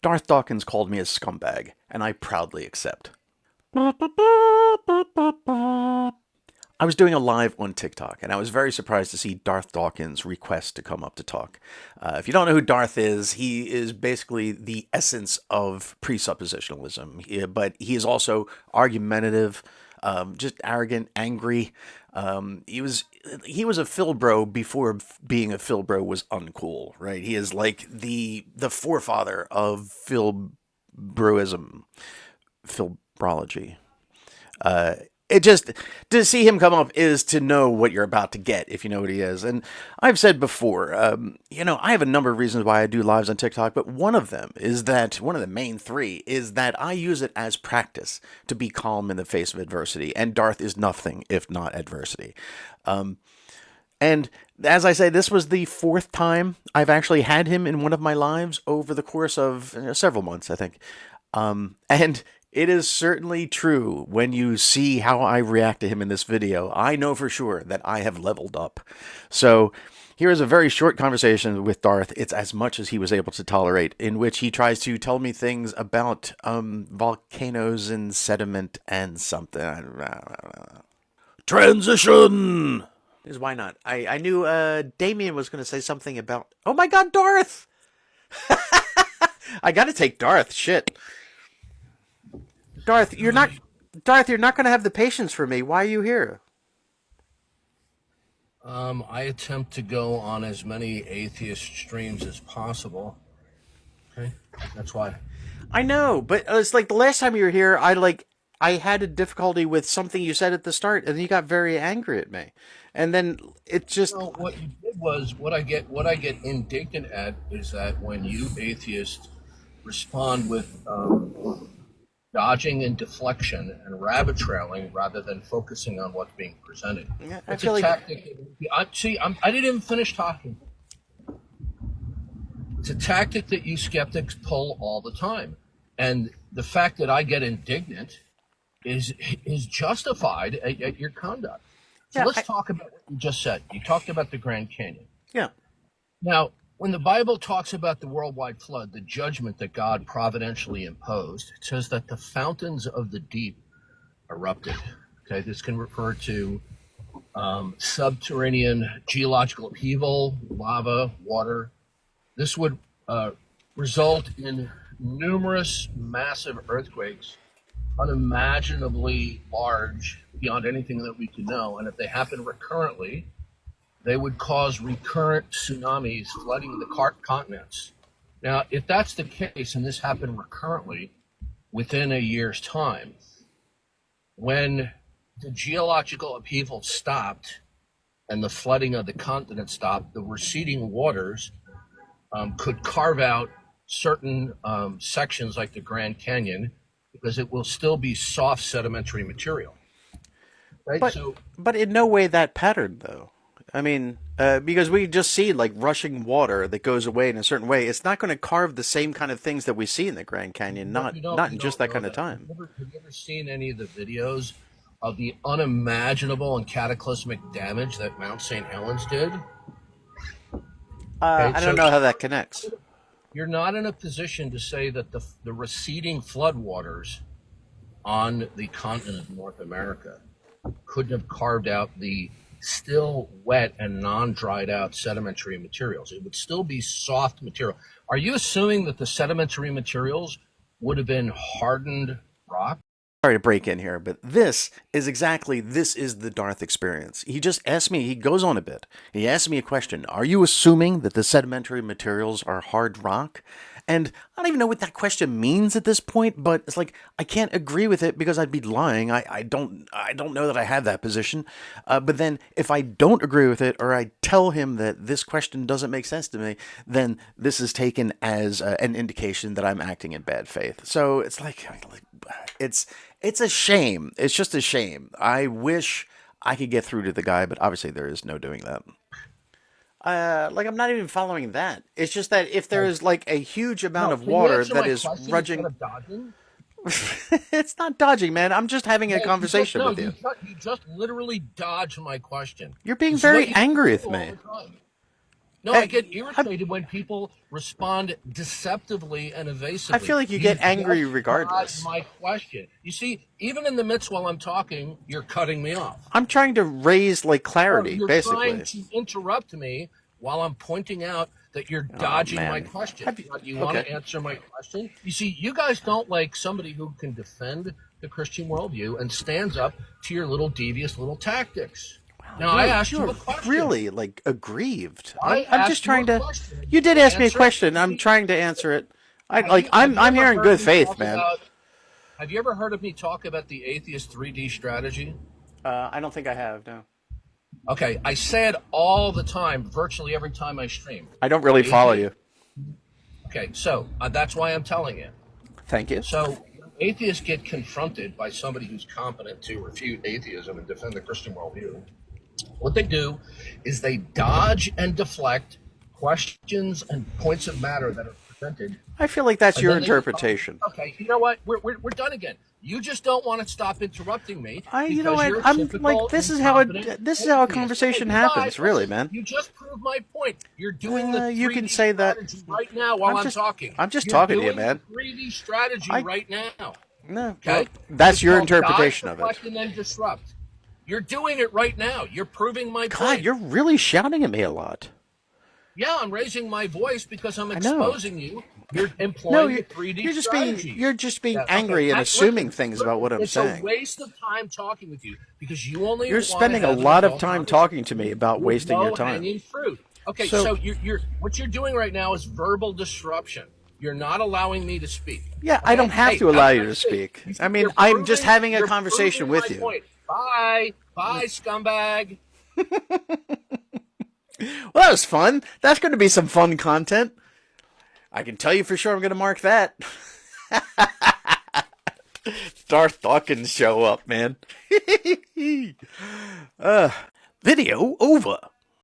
Darth Dawkins called me a scumbag, and I proudly accept. I was doing a live on TikTok, and I was very surprised to see Darth Dawkins request to come up to talk. If you don't know who Darth is, he is basically the essence of presuppositionalism, but he is also argumentative, just arrogant, angry. He was a Phil bro before being a Phil bro was uncool, right? He is like the forefather of Phil broism, Philbrology. It just to see him come up is to know what you're about to get if you know what he is. And I've said before, I have a number of reasons why I do lives on TikTok, but one of them is that one of the main three is that I use it as practice to be calm in the face of adversity, and Darth is nothing if not adversity. And as I say, this was the fourth time I've actually had him in one of my lives over the course of several months, I think. And it is certainly true when you see how I react to him in this video. I know for sure that I have leveled up. So here is a very short conversation with Darth. It's as much as he was able to tolerate, in which he tries to tell me things about volcanoes and sediment and something. Transition! Is why not? I knew Damien was going to say something about... Oh my god, Darth! I gotta take Darth. Shit. Darth, you're not going to have the patience for me. Why are you here? I attempt to go on as many atheist streams as possible. Okay, that's why. I know, but it's like the last time you were here, I had a difficulty with something you said at the start, and you got very angry at me, and then it just. No, what you did was what I get indignant at is that when you atheists respond with dodging and deflection and rabbit trailing rather than focusing on what's being presented. Yeah, it's a tactic. I didn't even finish talking. It's a tactic that you skeptics pull all the time. And the fact that I get indignant is justified at your conduct. So let's talk about what you just said. You talked about the Grand Canyon. Yeah. Now, when the Bible talks about the worldwide flood, the judgment that God providentially imposed, it says that the fountains of the deep erupted. Okay, this can refer to subterranean geological upheaval, lava, water. This would result in numerous massive earthquakes, unimaginably large beyond anything that we can know. And if they happen recurrently, they would cause recurrent tsunamis flooding the continents. Now, if that's the case, and this happened recurrently within a year's time, when the geological upheaval stopped and the flooding of the continent stopped, the receding waters could carve out certain sections like the Grand Canyon because it will still be soft sedimentary material. Right? But in no way that pattern, though. I mean, because we just see like rushing water that goes away in a certain way. It's not going to carve the same kind of things that we see in the Grand Canyon, not in just that kind of time. Have you ever seen any of the videos of the unimaginable and cataclysmic damage that Mount St. Helens did? I don't know how that connects. You're not in a position to say that the receding floodwaters on the continent of North America couldn't have carved out the still wet and non-dried out sedimentary materials. It would still be soft material. Are you assuming that the sedimentary materials would have been hardened rock? Sorry to break in here, but this is the Darth experience. He just asked me, he goes on a bit. He asked me a question. Are you assuming that the sedimentary materials are hard rock? And I don't even know what that question means at this point, but it's like, I can't agree with it because I'd be lying. I don't know that I have that position. But then if I don't agree with it, or I tell him that this question doesn't make sense to me, then this is taken as an indication that I'm acting in bad faith. So it's like it's a shame. It's just a shame. I wish I could get through to the guy, but obviously there is no doing that. I'm not even following that. It's just that if there is like a huge amount of water that is rudging, it's not dodging, man. I'm just having a conversation with you. You just literally dodged my question. You're being very angry with me. No, I get irritated when people respond deceptively and evasively. I feel like you get angry just regardless. dodged my question. You see, even in the midst while I'm talking, you're cutting me off. I'm trying to raise like clarity, You're basically. trying to interrupt me while I'm pointing out that you're dodging my question. You want to answer my question? You see, you guys don't like somebody who can defend the Christian worldview and stands up to your little devious little tactics. Now, I asked you a question. Really, like, aggrieved. I I'm just asked you trying a to. question. You did ask me a Answer it. question. I'm trying to answer it. I'm Have you here ever in heard good me faith, talk man. have you ever heard of me talk about the atheist 3D strategy? I don't think I have. No. Okay, I say it all the time, virtually every time I stream. I don't really follow you. Okay, so that's why I'm telling you. Thank you. So atheists get confronted by somebody who's competent to refute atheism and defend the Christian worldview. What they do is they dodge and deflect questions and points of matter that are presented. I feel like that's your interpretation. Okay, you know what? We're done again. You just don't want to stop interrupting me. You know what? I'm like, this is how a conversation happens, really, man. You just proved my point. You're doing the 3D you can say that right now while I'm talking. I'm just talking to you, man. You're doing the 3D strategy right now. No, okay, that's your interpretation of it. And then disrupt. You're doing it right now. You're proving my point. God, you're really shouting at me a lot. Yeah, I'm raising my voice because I'm exposing you. You're employing the 3D strategy. You're just being angry and assuming things about what I'm saying. It's a waste of time talking with you because you only. You're spending a lot of time talking to me about wasting your time. Fruit. Okay, so you're what you're doing right now is verbal disruption. You're not allowing me to speak. Yeah, okay? I don't have to allow you to speak. I mean, I'm just having a conversation with you. Point. Bye, scumbag. Well, that was fun. That's going to be some fun content. I can tell you for sure I'm going to mark that. Darth Dawkins show up, man. Video over.